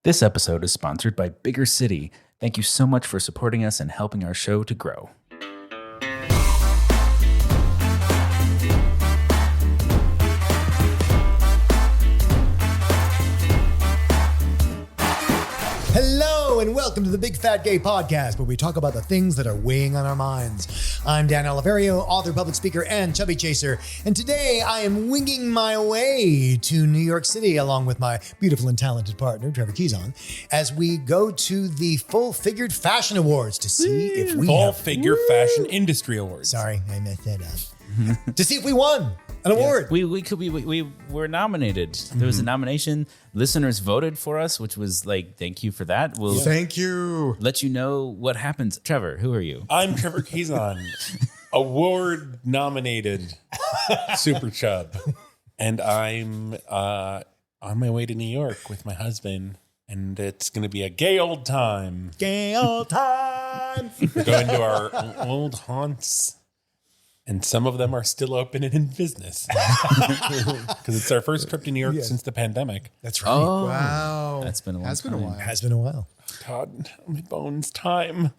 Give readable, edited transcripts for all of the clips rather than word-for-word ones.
This episode is sponsored by Bigger City. Thank you so much for supporting us and helping our show to grow. Hello and welcome to the Big Fat Gay Podcast, where we talk about the things that are weighing on our minds. I'm Dan Oliverio, author, public speaker, and chubby chaser. And today I am winging my way to New York City along with my beautiful and talented partner, Trevor Keyson, as we go to the Full Figured Fashion Awards to see if we Full Figure Fashion Industry Awards. Sorry, I messed that up. To see if we won an award. We were nominated. There was a nomination. Listeners voted for us, which was like, thank you for that. We'll Thank you. let you know what happens. Trevor, who are you? I'm Trevor Keyson, award nominated Super Chub. And I'm on my way to New York with my husband. And it's going to be a gay old time. Gay old time. We're going to our old haunts. And some of them are still open and in business. Because it's our first trip to New York since the pandemic. That's right. Oh, Wow. that's been a long Has been a time. while. Has been a while. God, my bones, time.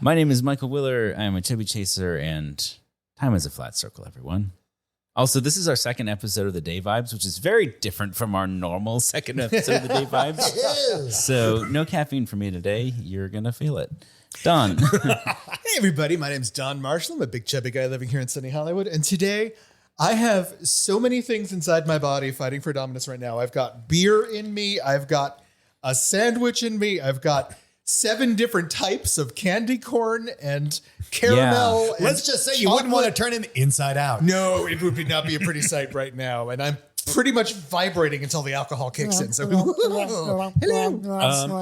My name is Michael Willer. I am a chubby chaser, and time is a flat circle, everyone. Also, this is our second episode of the Day Vibes, which is very different from our normal second episode of the Day Vibes. So no caffeine for me today. You're going to feel it. Don. Hey, everybody. My name's Don Marshall. I'm a big chubby guy living here in sunny Hollywood. And today I have so many things inside my body fighting for dominance right now. I've got beer in me. I've got a sandwich in me. I've got 7 different types of candy corn and caramel. Yeah. And Let's just say you wouldn't want to turn him inside out. No, it would not be a pretty sight right now. And I'm pretty much vibrating until the alcohol kicks in. So, hello.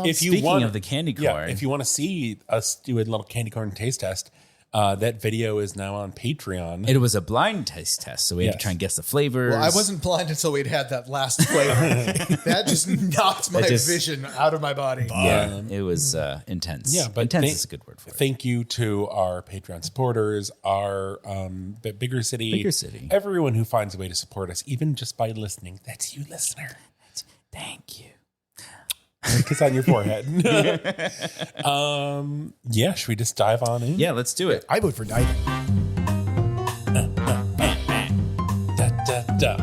If you Speaking want, of the candy corn. Yeah, if you want to see us do a little candy corn taste test, that video is now on Patreon. It was a blind taste test, so we had to Yes. try and guess the flavors. Well, I wasn't blind until we'd had that last flavor. That just knocked my vision out of my body. Yeah, it was intense. Yeah, but intense is a good word for it. Thank you to our Patreon supporters, our Bigger City, everyone who finds a way to support us, even just by listening. That's you, listener. Thank you. Kiss on your forehead. Yeah, should we just dive on in? Yeah, let's do it. I vote for diving. Da, da, da.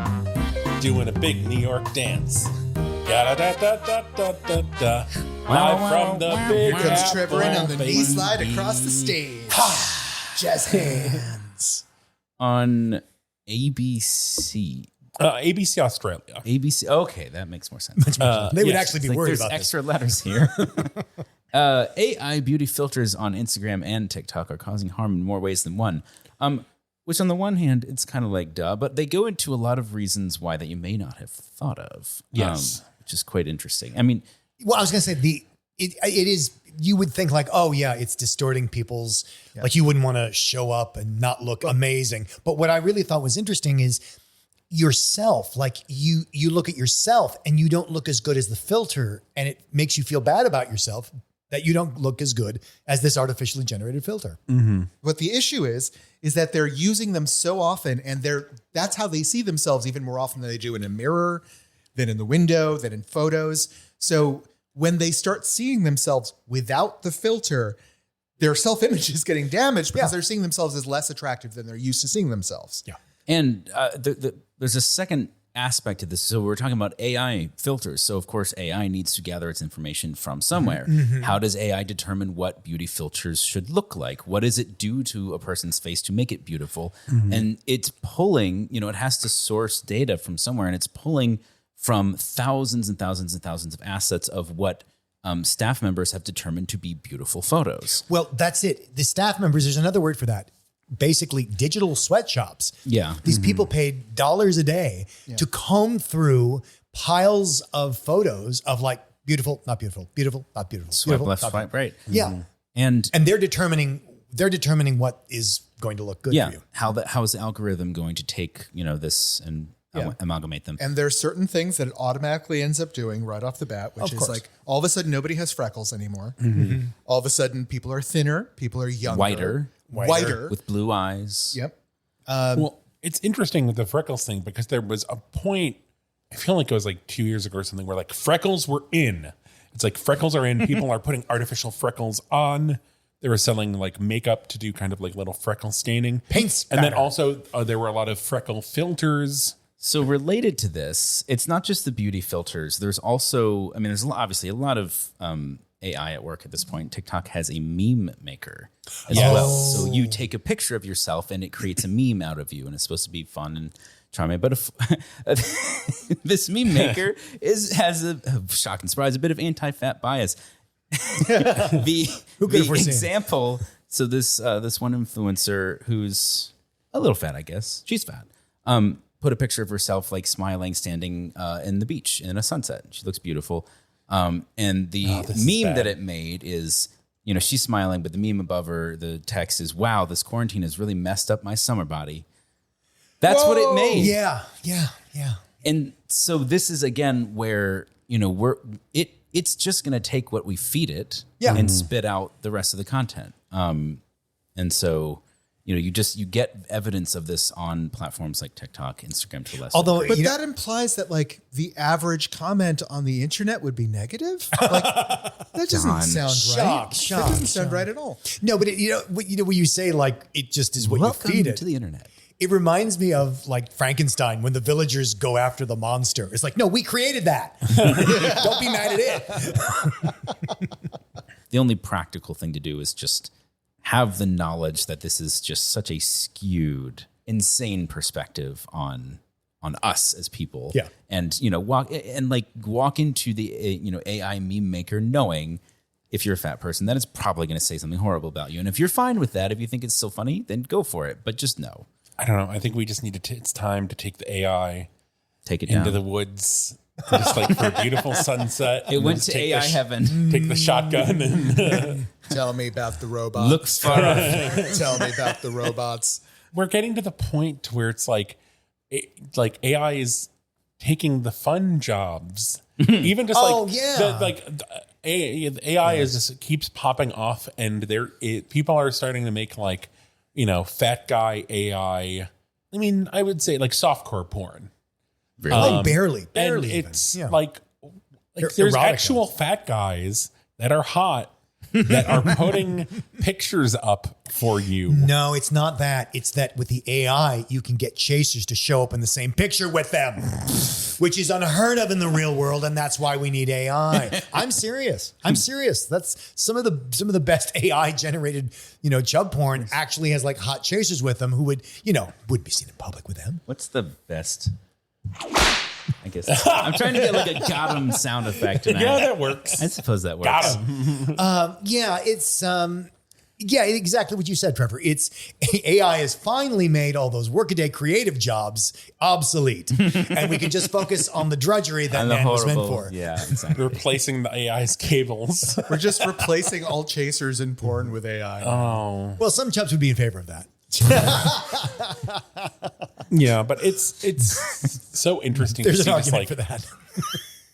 Doing a big New York dance. Da, da, da, da, da, da, da. Live from the big Here comes Apple, Trevor in on the knee baby. slide across the stage. Jazz hands. On ABC. ABC Australia. ABC. Okay, that makes more sense. They would yes, actually be It's like worried there's about extra letters here. AI beauty filters on Instagram and TikTok are causing harm in more ways than one. Which on the one hand, it's kind of like duh, but they go into a lot of reasons why that you may not have thought of. Yes. Which is quite interesting. I mean, Well, I was going to say it is, you would think like, oh yeah, it's distorting people's, like you wouldn't want to show up and not look amazing. But what I really thought was interesting is yourself, like you look at yourself and you don't look as good as the filter, and it makes you feel bad about yourself that you don't look as good as this artificially generated filter. What the issue is that they're using them so often, and that's how they see themselves even more often than they do in a mirror, than in the window, than in photos. So when they start seeing themselves without the filter, their self-image is getting damaged because they're seeing themselves as less attractive than they're used to seeing themselves. Yeah. and there's a second aspect to this. So we're talking about AI filters. So of course, AI needs to gather its information from somewhere. How does AI determine what beauty filters should look like? What does it do to a person's face to make it beautiful? And it's pulling, it has to source data from somewhere, and it's pulling from thousands and thousands and thousands of assets of what staff members have determined to be beautiful photos. Well, that's it. The staff members, there's another word for that. Basically digital sweatshops. Yeah. These people paid dollars a day to comb through piles of photos of like beautiful, not beautiful, beautiful, not beautiful. Swipe beautiful, left, not swipe right. Yeah. And And they're determining what is going to look good for you. how is the algorithm going to take, this and amalgamate them? And there's certain things that it automatically ends up doing right off the bat, which is course. like all of a sudden nobody has freckles anymore. All of a sudden people are thinner, people are younger. Whiter. With blue eyes. Yep. Well, it's interesting with the freckles thing because there was a point I feel like it was like 2 years ago or something, where like freckles were in. It's like freckles are in. People are putting artificial freckles on. They were selling like makeup to do kind of like little freckle staining. Paint And then spatter. also there were a lot of freckle filters. So related to this, it's not just the beauty filters. There's also, I mean, there's obviously a lot of AI at work at this point. TikTok has a meme maker as well. So you take a picture of yourself and it creates a meme out of you, and it's supposed to be fun and charming. But if this meme maker has a shock and surprise, a bit of anti-fat bias. the example. So this one influencer who's a little fat, I guess. She's fat. Put a picture of herself like smiling, standing in the beach in a sunset. She looks beautiful. And the meme that it made is, you know, she's smiling, but the meme above her, the text is, "Wow, this quarantine has really messed up my summer body." That's what it made. Yeah. And so this is again where, you know, it's just going to take what we feed it and spit out the rest of the content. And so, you know, you get evidence of this on platforms like TikTok, Instagram to a lesser Although, degree. But that implies that like the average comment on the internet would be negative. Like that doesn't sound right. That doesn't sound right at all. No, but when you say like it just is what Welcome you feed it to the internet. It reminds me of like Frankenstein when the villagers go after the monster. It's like, no, we created that. Don't be mad at it. The only practical thing to do is just have the knowledge that this is just such a skewed, insane perspective on us as people. Yeah. And, you know, walk into the, you know, AI meme maker knowing if you're a fat person, that it's probably going to say something horrible about you. And if you're fine with that, if you think it's still funny, then go for it. But just know. I don't know. I think we just need to. It's time to take the AI Take it into down. the woods, just like for a beautiful sunset. It and went just to take AI heaven. Take the shotgun and Tell me about the robots. Looks far off. Tell me about the robots. we're getting to the point where it's like AI is taking the fun jobs, even just AI is just keeps popping off, and people are starting to make like, you know, fat guy AI. I mean, I would say like softcore porn. Like barely. And Even. it's Yeah. like there's Erotica. actual fat guys that are hot that are putting pictures up for you. No, it's not that. It's that with the AI, you can get chasers to show up in the same picture with them, which is unheard of in the real world, and that's why we need AI. I'm serious. That's some of the best AI generated, you know, chub porn actually has like hot chasers with them who would be seen in public with them. What's the best? I guess I'm trying to get like a got 'em sound effect. And Yeah, that works. I suppose that works. Got him. Yeah, exactly what you said, Trevor. It's AI has finally made all those workaday creative jobs obsolete, and we can just focus on the drudgery that And the man was meant horrible. for. Yeah, exactly. Replacing the AI's cables. We're just replacing all chasers in porn with AI. Oh. Well, some chubs would be in favor of that. Yeah, but it's so interesting There's to an see argument this, for like that.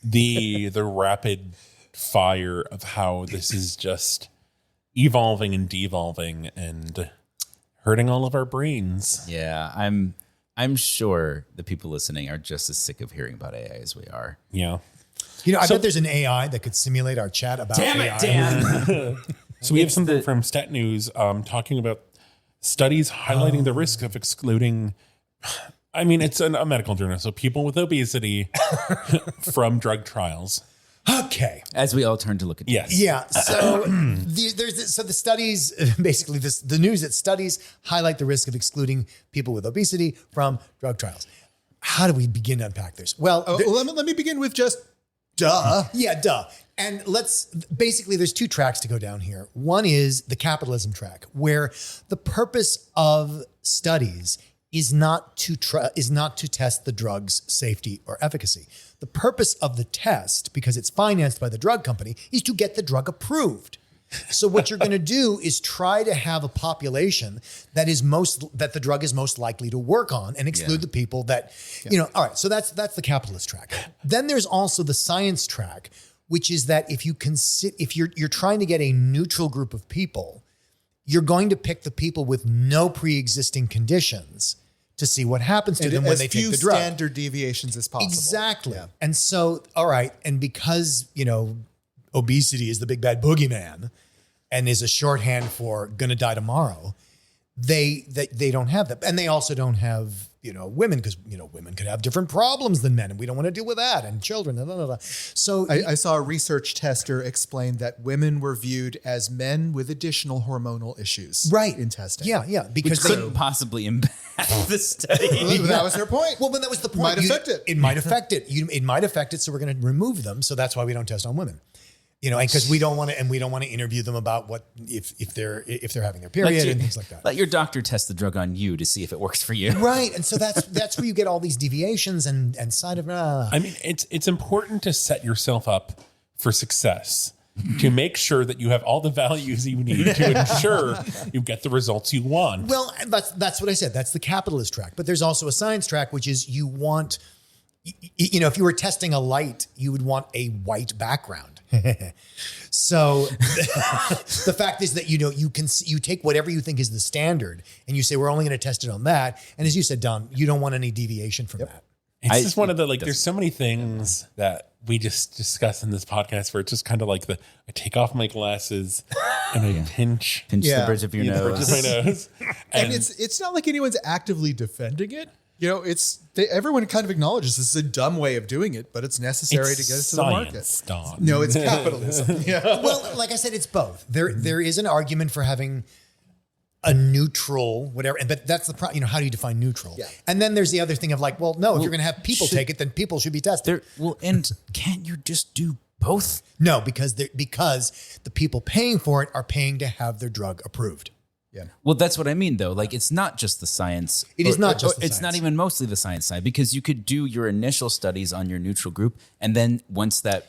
the rapid fire of how this is just evolving and devolving and hurting all of our brains. Yeah, I'm sure the people listening are just as sick of hearing about AI as we are. Yeah. You know, I bet there's an AI that could simulate our chat about AI. Dan! So we have something from Stat News talking about studies highlighting the risk of excluding. I mean, it's a medical journal, so people with obesity from drug trials. Okay. As we all turn to look at Yes. Yeah. So the studies, basically the news that studies highlight the risk of excluding people with obesity from drug trials. How do we begin to unpack this? Well, Let me begin with just duh. Yeah, duh. And there's two tracks to go down here. One is the capitalism track, where the purpose of studies is not to test the drug's safety or efficacy. The purpose of the test, because it's financed by the drug company, is to get the drug approved. So what you're going to do is try to have a population that the drug is most likely to work on, and exclude the people that, all right. So that's the capitalist track. Then there's also the science track, which is that if you're trying to get a neutral group of people, you're going to pick the people with no pre-existing conditions to see what happens to And them when as they few take the drug. standard deviations as possible. Exactly. And so, all right. And because, obesity is the big bad boogeyman and is a shorthand for gonna die tomorrow, they don't have that. And they also don't have, women, because, women could have different problems than men and we don't want to deal with that, and children. Blah, blah, blah. So I saw a research tester explain that women were viewed as men with additional hormonal issues right. in testing. Yeah. Because Which couldn't possibly impact the study. That was their point. Well, but that was the point. Might affect it. It might affect it. It might affect it. So we're going to remove them. So that's why we don't test on women. And because we don't want to interview them about what if they're having their period and things like that. Let your doctor test the drug on you to see if it works for you. Right. And so that's where you get all these deviations and side of. I mean, it's important to set yourself up for success, to make sure that you have all the values you need to ensure you get the results you want. Well, that's what I said. That's the capitalist track. But there's also a science track, which is you want, if you were testing a light, you would want a white background. So the fact is that, you take whatever you think is the standard and you say, we're only going to test it on that. And as you said, Don, you don't want any deviation from that. It's just one of the, there's so many things that we just discuss in this podcast where it's just kind of like I take off my glasses and I pinch the bridge of your the bridge of my nose. And it's not like anyone's actively defending it. Everyone kind of acknowledges this is a dumb way of doing it, but it's necessary to get us to the market. Don. No, it's capitalism. Yeah. Well, like I said, it's both. There is an argument for having a neutral, whatever, but that's the problem. How do you define neutral? Yeah. And then there's the other thing of if you're going to have people take it, then people should be tested. And can't you just do both? No, because the people paying for it are paying to have their drug approved. Yeah. Well, that's what I mean, though. It's not just the science. It is not just the It's science. not even mostly the science side, because you could do your initial studies on your neutral group, and then once that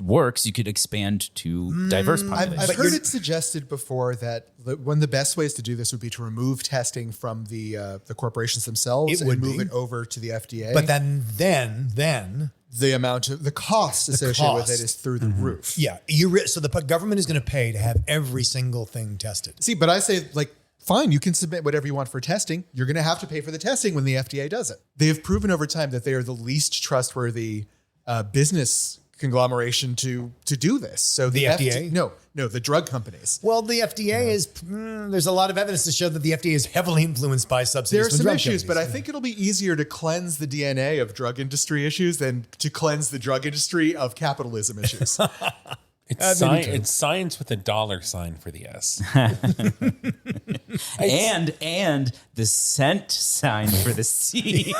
works, you could expand to diverse populations. I've heard it suggested before that one of the best ways to do this would be to remove testing from the corporations themselves It would and move be. it over to the FDA. But then the cost associated with cost. it is through the roof. yeah, so the government is going to pay to have every single thing tested. See, but I say fine, you can submit whatever you want for testing. You're going to have to pay for the testing when the FDA does it. They have proven over time that they are the least trustworthy business conglomeration to do this. So The FDA? No, the drug companies. Well, the FDA is, there's a lot of evidence to show that the FDA is heavily influenced by subsidies. There are from some drug issues, but I companies. think it'll be easier to cleanse the DNA of drug industry issues than to cleanse the drug industry of capitalism issues. It's science with a $sign for the S. and the cent sign for the C.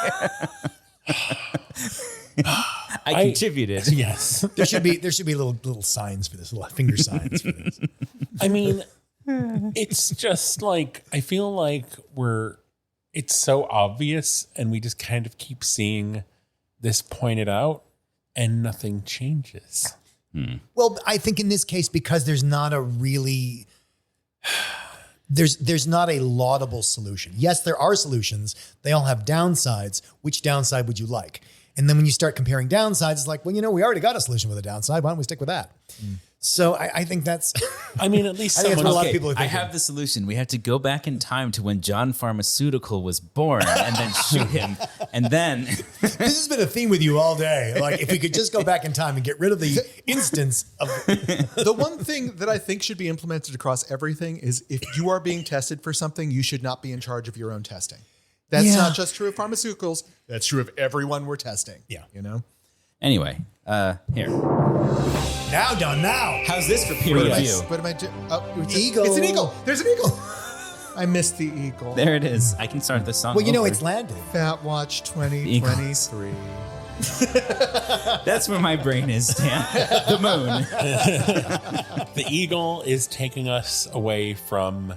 I contributed. Yes. there should be little signs for this, little finger signs for this. I mean, it's just I feel like it's so obvious and we just kind of keep seeing this pointed out and nothing changes. Well, I think in this case, because there's not a really, there's not a laudable solution. Yes, there are solutions. They all have downsides. Which downside would you like? And then when you start comparing downsides, it's like, well, we already got a solution with a downside. Why don't we stick with that? So I think that's, I mean, at least I think that's what a lot of Okay, people are I thinking. have the solution. We have to go back in time to when John Pharmaceutical was born and then shoot him. And then This has been a theme with you all day. If we could just go back in time and get rid of the instance of The one thing that I think should be implemented across everything is if you are being tested for something, you should not be in charge of your own testing. That's Yeah. not just true of pharmaceuticals. That's true of everyone we're testing. Yeah. anyway, here. Now done now. How's this for peer What review? am I doing? Oh, Eagle. It's an eagle. There's an eagle. I missed the eagle. There it is. I can start the song. Well, over. it's landed. Fat Watch Eagles. 2023. That's where my brain is, Dan. The moon. The eagle is taking us away from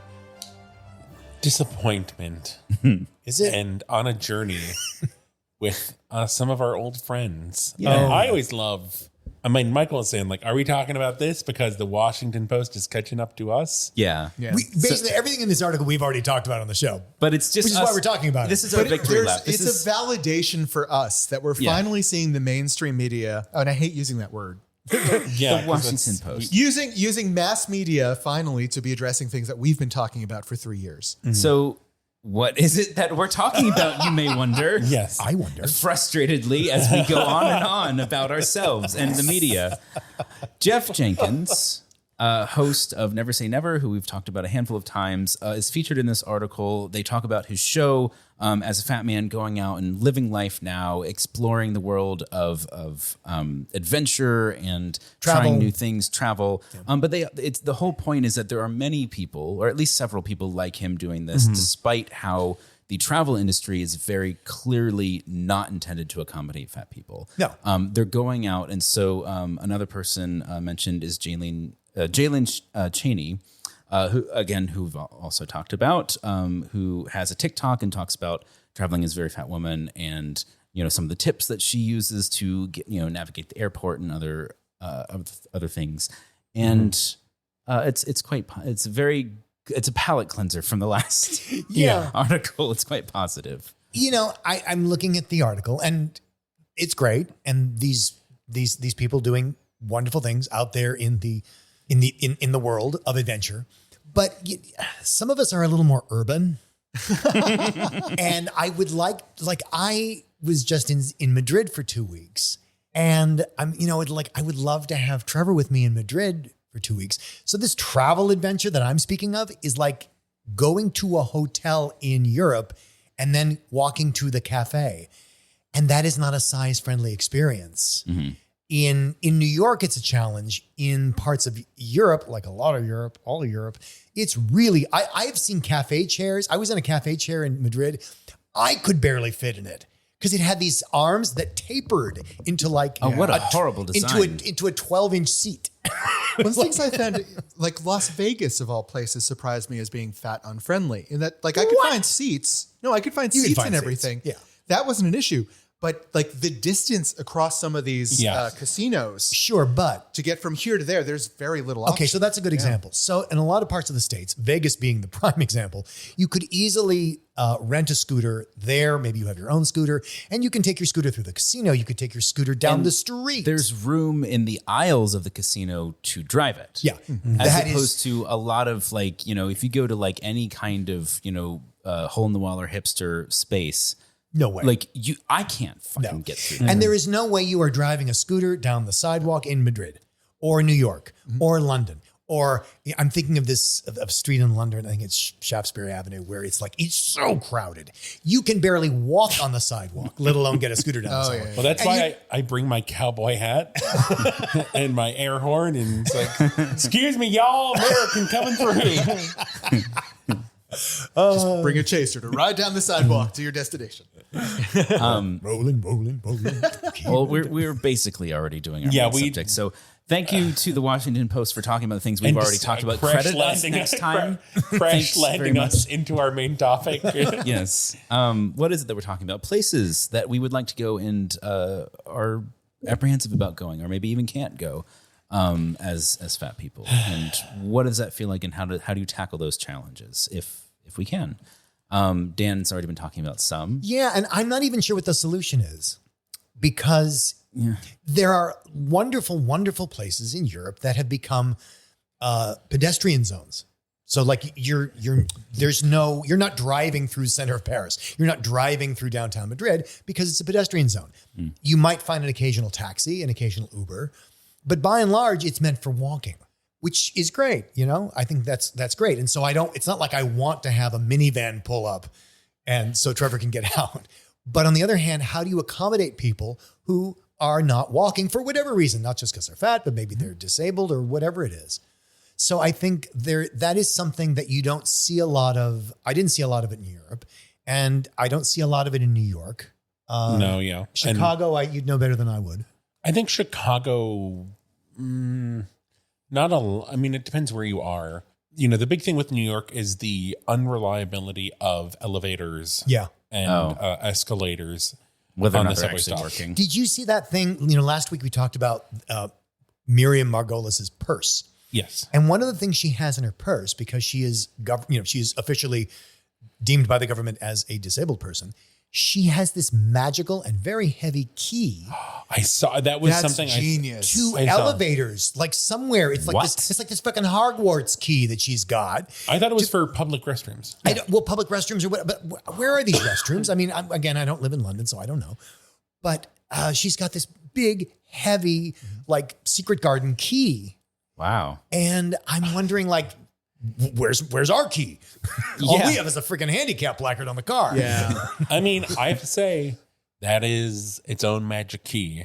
disappointment Is it? and on a journey with some of our old friends. Yeah. I always love. I mean, Michael is saying, are we talking about this because the Washington Post is catching up to us? Yeah. Basically, everything in this article we've already talked about on the show. But it's just Which is why we're talking about it. This is our victory lap. This It's is a validation for us that we're Yeah. finally seeing the mainstream media. Oh, and I hate using that word. Yeah, the Washington Post. Using mass media finally to be addressing things that we've been talking about for 3 years. So what is it that we're talking about, you may wonder? Yes. I wonder. Frustratedly as we go on and on about ourselves and the media. Jeff Jenkins, host of Never Say Never, who we've talked about a handful of times, is featured in this article. They talk about his show as a fat man going out and living life now, exploring the world of adventure and trying new things, travel. Yeah. But it's the whole point is that there are many people, or at least several people like him doing this, despite how the travel industry is very clearly not intended to accommodate fat people. No. They're going out. And so another person mentioned is Jalen Cheney, who we've also talked about, who has a TikTok and talks about traveling as a very fat woman and, some of the tips that she uses to get, navigate the airport and other things. And it's a palate cleanser from the last article. It's quite positive. I'm looking at the article and it's great. And these people doing wonderful things out there in the world of adventure. But some of us are a little more urban. And I would I was just in Madrid for 2 weeks. And I would love to have Trevor with me in Madrid for 2 weeks. So this travel adventure that I'm speaking of is like going to a hotel in Europe and then walking to the cafe. And that is not a size-friendly experience. Mm-hmm. In New York, it's a challenge. In parts of Europe, like a lot of Europe, all of Europe, it's really, I've seen cafe chairs. I was in a cafe chair in Madrid. I could barely fit in it because it had these arms that tapered into what a horrible design. Into a 12-inch seat. One of the things I found, like Las Vegas of all places, surprised me as being fat unfriendly. In that, I could find seats. No, I could find seats and everything. Yeah, that wasn't an issue. But the distance across some of these casinos, sure, but to get from here to there, there's very little option. Okay, so that's a good example. So in a lot of parts of the States, Vegas being the prime example, you could easily rent a scooter there. Maybe you have your own scooter, and you can take your scooter through the casino. You could take your scooter down the street. There's room in the aisles of the casino to drive it. Yeah, as opposed to a lot of if you go to any kind of hole in the wall or hipster space. No way. I can't fucking get through that. And there is no way you are driving a scooter down the sidewalk in Madrid or New York or London. Or I'm thinking of a street in London, I think it's Shaftesbury Avenue, where it's so crowded. You can barely walk on the sidewalk, let alone get a scooter down the sidewalk. Well, that's why I bring my cowboy hat and my air horn and it's like, excuse me, y'all, American coming through. Just bring a chaser to ride down the sidewalk to your destination. Rolling. Well, we're basically already doing our main subject. So thank you to the Washington Post for talking about the things we've already talked about. Credit us next time. Crash landing us into our main topic. Yes. What is it that we're talking about? Places that we would like to go and are apprehensive about going, or maybe even can't go as fat people. And what does that feel like, and how do you tackle those challenges if we can? Dan's already been talking about some. Yeah, and I'm not even sure what the solution is because there are wonderful, wonderful places in Europe that have become pedestrian zones. So you're not driving through center of Paris. You're not driving through downtown Madrid because it's a pedestrian zone. You might find an occasional taxi, an occasional Uber, but by and large, it's meant for walking, which is great. I think that's great. And so it's not like I want to have a minivan pull up and so Trevor can get out. But on the other hand, how do you accommodate people who are not walking for whatever reason, not just because they're fat, but maybe they're disabled or whatever it is. So I think that is something that you don't see a lot of. I didn't see a lot of it in Europe, and I don't see a lot of it in New York. Chicago, you'd know better than I would. I think Chicago, it depends where you are. The big thing with New York is the unreliability of elevators and escalators. Whether or not they're actually working. Did you see that thing? Last week we talked about Miriam Margolis's purse. Yes. And one of the things she has in her purse, because she is, she is officially deemed by the government as a disabled person, she has this magical and very heavy key I saw that was That's something genius. to I saw. elevators, like somewhere. It's like What? this. It's like this fucking Hogwarts key that she's got. I thought it was for public restrooms. Well, public restrooms or what? But where are these restrooms? I mean, again, I don't live in London, so I don't know. But she's got this big, heavy, like secret garden key, Wow. and I'm wondering, like, where's our key? All we have is a freaking handicap placard on the car. Yeah. I mean, I have to say that is its own magic key.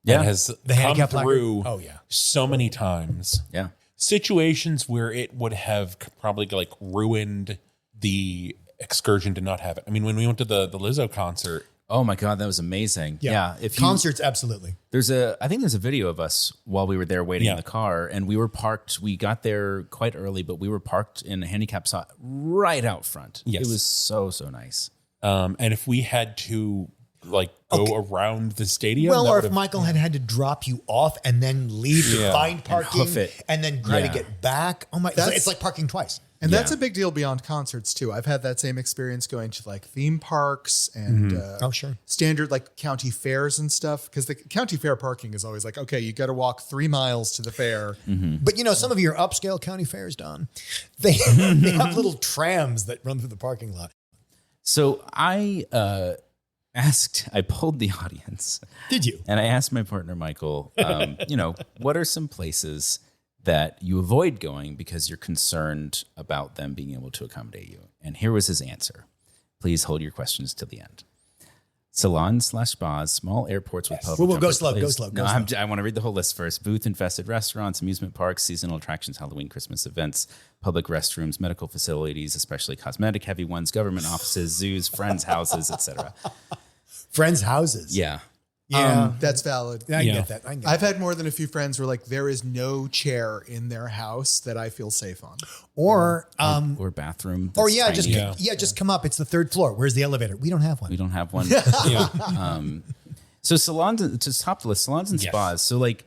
Yeah. That has The come handicap placard? through Oh, yeah. so many times. Yeah. Situations where it would have probably like ruined the excursion to not have it. I mean, when we went to the Lizzo concert, Oh my God, that was amazing. Yeah. If you, Concerts, absolutely. I think there's a video of us while we were there waiting in the car, and we were parked. We got there quite early, but we were parked in a handicap spot right out front. Yes. It was so nice. and if we had to like go around the stadium, Well, that or would if have- Michael had to drop you off and then leave to Yeah. find parking hoof it. and then try to Yeah. get back. Oh my! That's- It's like parking twice. And that's Yeah. a big deal beyond concerts too. I've had that same experience going to like theme parks and Oh, sure. standard like county fairs and stuff. Because the county fair parking is always like, okay, you got to walk 3 miles to the fair. But you know, some of your upscale county fairs, Don, they have little trams that run through the parking lot. So I polled the audience. Did you? And I asked my partner, Michael, what are some places that you avoid going because you're concerned about them being able to accommodate you? And here was his answer. Please hold your questions till the end. Salons/spas, small airports with public. Well, go chocolate slow, go places. slow, No, go slow. I want to read the whole list first. Booth-infested restaurants, amusement parks, seasonal attractions, Halloween, Christmas events, public restrooms, medical facilities, especially cosmetic-heavy ones, government offices, zoos, friends' houses, etc. Friends' houses. Yeah. Yeah. That's valid. I Yeah. get that. I can get I've that. had more than a few friends where like there is no chair in their house that I feel safe on. Or Or bathroom. or that's yeah, tiny. just come up. It's the third floor. Where's the elevator? We don't have one. We don't have one. yeah. So salons, to top the list, salons and Yes. spas. So like,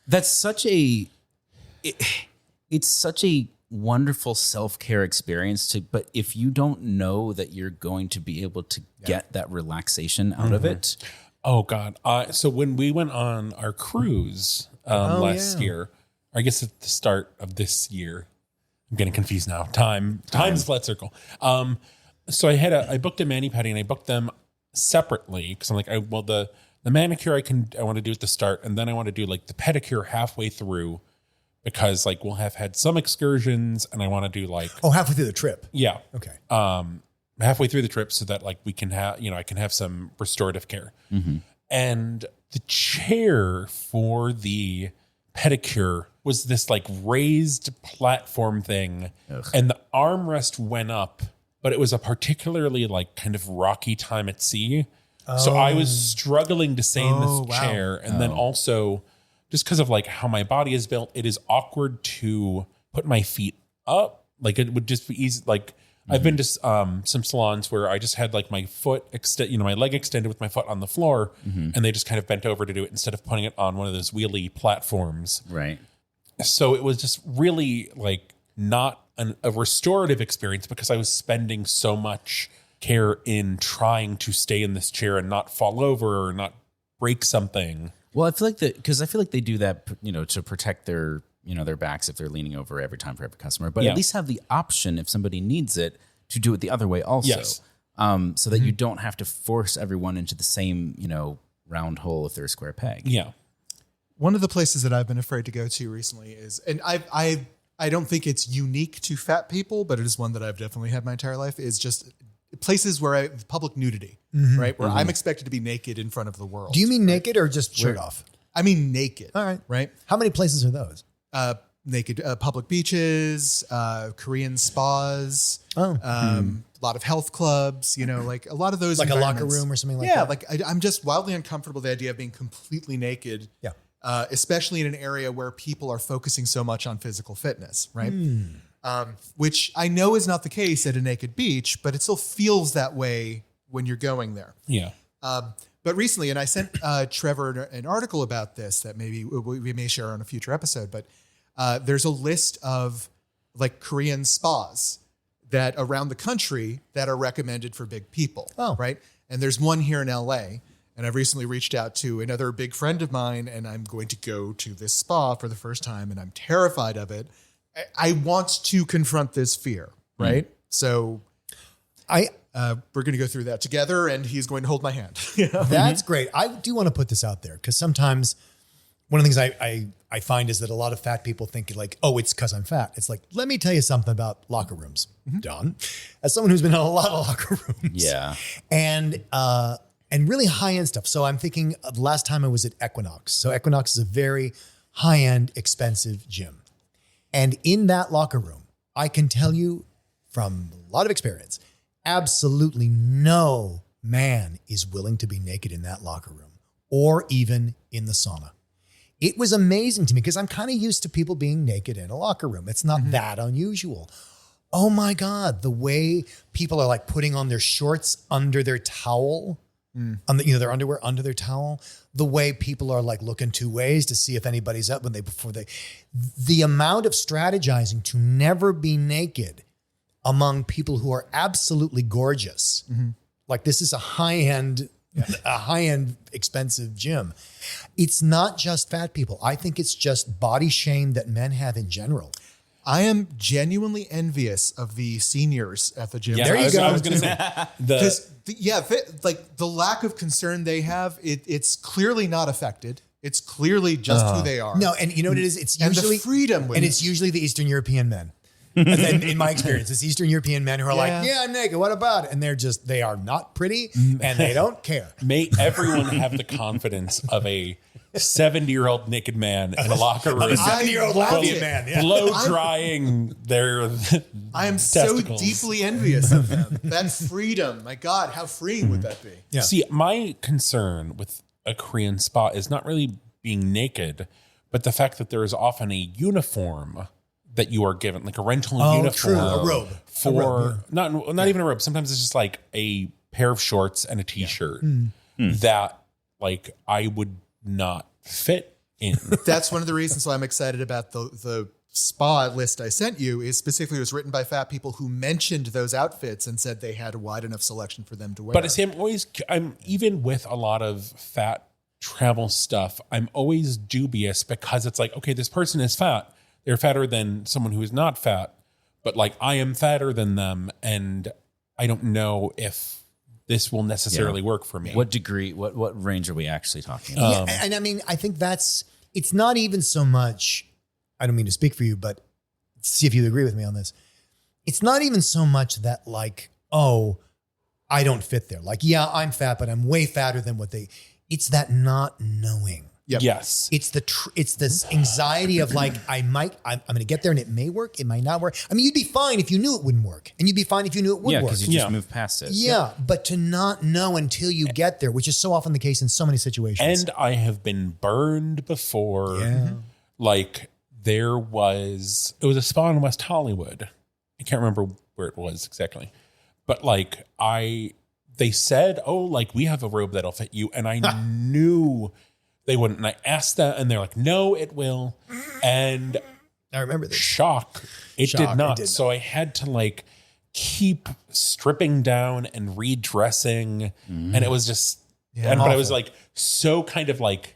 that's such it's such a wonderful self-care experience but if you don't know that you're going to be able to get that relaxation out of it. Oh God. So when we went on our cruise last year, or I guess at the start of this year, I'm getting confused now. Time's flat circle. So I booked a mani-pedi and I booked them separately because I'm like, the manicure I want to do at the start, and then I want to do like the pedicure halfway through because like we'll have had some excursions and I want to do like halfway through the trip. yeah. Okay. Halfway through the trip so that like we can have, I can have some restorative care. And the chair for the pedicure was this like raised platform thing. And the armrest went up, but it was a particularly like kind of rocky time at sea. So I was struggling to stay in this chair. And then also just because of like how my body is built, it is awkward to put my feet up. Like it would just be easy. Like I've been to some salons where I just had like my foot my leg extended with my foot on the floor, and they just kind of bent over to do it instead of putting it on one of those wheelie platforms. Right. So it was just really like not a restorative experience because I was spending so much care in trying to stay in this chair and not fall over or not break something. Well, I feel like because I feel like they do that, to protect their backs if they're leaning over every time for every customer, but Yeah. at least have the option if somebody needs it to do it the other way also. Yes. So that you don't have to force everyone into the same, round hole if they're a square peg. Yeah. One of the places that I've been afraid to go to recently is, and I don't think it's unique to fat people, but it is one that I've definitely had my entire life, is just places where public nudity, right? Where I'm expected to be naked in front of the world. Do you mean naked or just shirt off? I mean naked. All right. Right? How many places are those? Naked public beaches, Korean spas, a lot of health clubs, like a lot of those Like a locker environments. room or something like Yeah, that? like I'm just wildly uncomfortable with the idea of being completely naked. Yeah. Especially in an area where people are focusing so much on physical fitness, right? Which I know is not the case at a naked beach, but it still feels that way when you're going there. Yeah. But recently, and I sent Trevor an article about this that maybe we may share on a future episode, but there's a list of like Korean spas that around the country that are recommended for big people. Oh. Right. And there's one here in LA. And I've recently reached out to another big friend of mine, and I'm going to go to this spa for the first time, and I'm terrified of it. I want to confront this fear, right? So we're going to go through that together, and he's going to hold my hand. That's great. I do want to put this out there because sometimes one of the things I find is that a lot of fat people think like, oh, it's because I'm fat. It's like, let me tell you something about locker rooms, Don. As someone who's been in a lot of locker rooms. Yeah. And really high-end stuff. So I'm thinking of the last time I was at Equinox. So Equinox is a very high-end, expensive gym. And in that locker room, I can tell you from a lot of experience, absolutely no man is willing to be naked in that locker room or even in the sauna. It was amazing to me because I'm kind of used to people being naked in a locker room. It's not that unusual. Oh my God, the way people are like putting on their shorts under their towel, on the, their underwear under their towel, the way people are like looking two ways to see if anybody's up the amount of strategizing to never be naked among people who are absolutely gorgeous. Like this is a high-end expensive gym. It's not just fat people. I think it's just body shame that men have in general. I am genuinely envious of the seniors at the gym. Yeah, There you go. I was going to say Because the lack of concern they have, it's clearly not affected. It's clearly just who they are. No, and you know what it is? It's And the usually freedom with and it. it's usually the Eastern European men. And then in my experience, it's Eastern European men who are like, yeah, I'm naked. What about it? And they are not pretty and they don't care. may everyone have the confidence of a 70-year-old naked man in a locker room. A 70-year-old Latvian man. Yeah. Blow drying their I am so testicles. deeply envious of them. That freedom. My God, how freeing would that be? Yeah. See, my concern with a Korean spa is not really being naked, but the fact that there is often a uniform that you are given, like a rental uniform. True. A robe. Not even a robe. Sometimes it's just like a pair of shorts and a t-shirt that like I would not fit in. That's one of the reasons why I'm excited about the spa list I sent you. Is specifically was written by fat people who mentioned those outfits and said they had a wide enough selection for them to wear. But see, I'm even with a lot of fat travel stuff, I'm always dubious because it's like, okay, this person is fat. They're fatter than someone who is not fat, but like I am fatter than them, and I don't know if this will necessarily work for me. What degree, what range are we actually talking about? And I mean, I think it's not even so much, I don't mean to speak for you, but see if you agree with me on this. It's not even so much that like, oh, I don't fit there. Like, yeah, I'm fat, but I'm way fatter than it's that not knowing. Yep. Yes. It's this anxiety of like, I'm going to get there and it may work. It might not work. I mean, you'd be fine if you knew it wouldn't work, and you'd be fine if you knew it would Yeah, work. because you just move past it. Yeah, but to not know until you get there, which is so often the case in so many situations. And I have been burned before. Yeah. Like it was a spa in West Hollywood. I can't remember where it was exactly, but like they said, oh, like we have a robe that'll fit you. And I knew they wouldn't. And I asked that and they're like, no, it will. And I remember this. Shock. It did not. So I had to like keep stripping down and redressing. And it was just, but I was like so kind of like,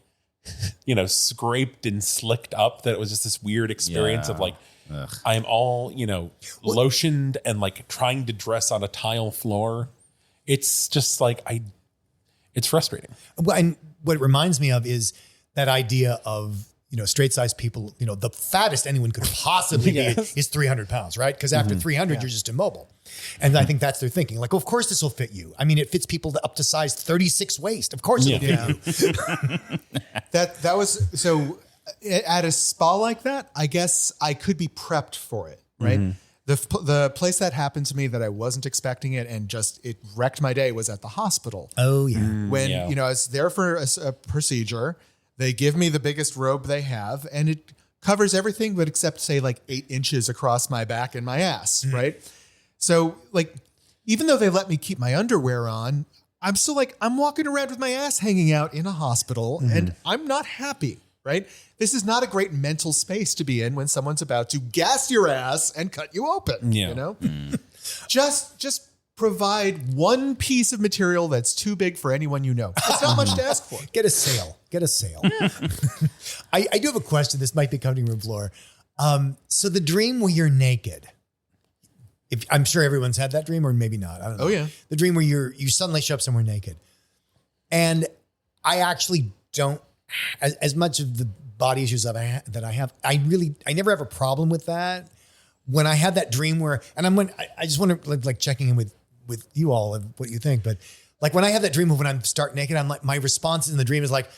scraped and slicked up that it was just this weird experience of like, I'm all, lotioned and like trying to dress on a tile floor. It's just like, it's frustrating. Well, and what it reminds me of is that idea of, straight sized people, the fattest anyone could possibly be is 300 pounds, right? Because after 300, you're just immobile. And I think that's their thinking. Like, of course this will fit you. I mean, it fits people up to size 36 waist. Of course it'll fit you. That was, so at a spa like that, I guess I could be prepped for it, right? The place that happened to me that I wasn't expecting it and just it wrecked my day was at the hospital. Oh, yeah. When, I was there for a procedure, they give me the biggest robe they have and it covers everything but except say like 8 inches across my back and my ass, right? So like, even though they let me keep my underwear on, I'm still like, I'm walking around with my ass hanging out in a hospital and I'm not happy, right? This is not a great mental space to be in when someone's about to gas your ass and cut you open, Yeah. Just provide one piece of material that's too big for anyone you know. It's not much to ask for. Get a sale. I do have a question. This might be cutting room floor. So the dream where you're naked, I'm sure everyone's had that dream, or maybe not. I don't know. Oh, yeah. The dream where you suddenly show up somewhere naked. And I actually don't, as much of the body issues that I have, I never have a problem with that. When I have that dream where, and I just want to like checking in with you all and what you think, but like when I have that dream of when I'm stark naked, I'm like, my response in the dream is like,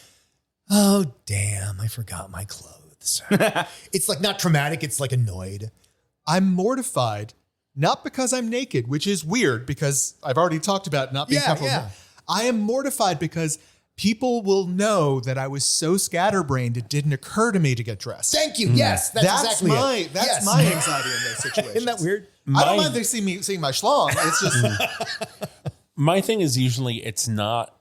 oh damn, I forgot my clothes. It's like not traumatic. It's like annoyed. I'm mortified, not because I'm naked, which is weird because I've already talked about not being comfortable. Yeah. I am mortified because people will know that I was so scatterbrained it didn't occur to me to get dressed. Thank you. Yes, that's exactly it. That's my anxiety in those situations. Isn't that weird? I don't mind they seeing my schlong. It's just My thing is usually it's not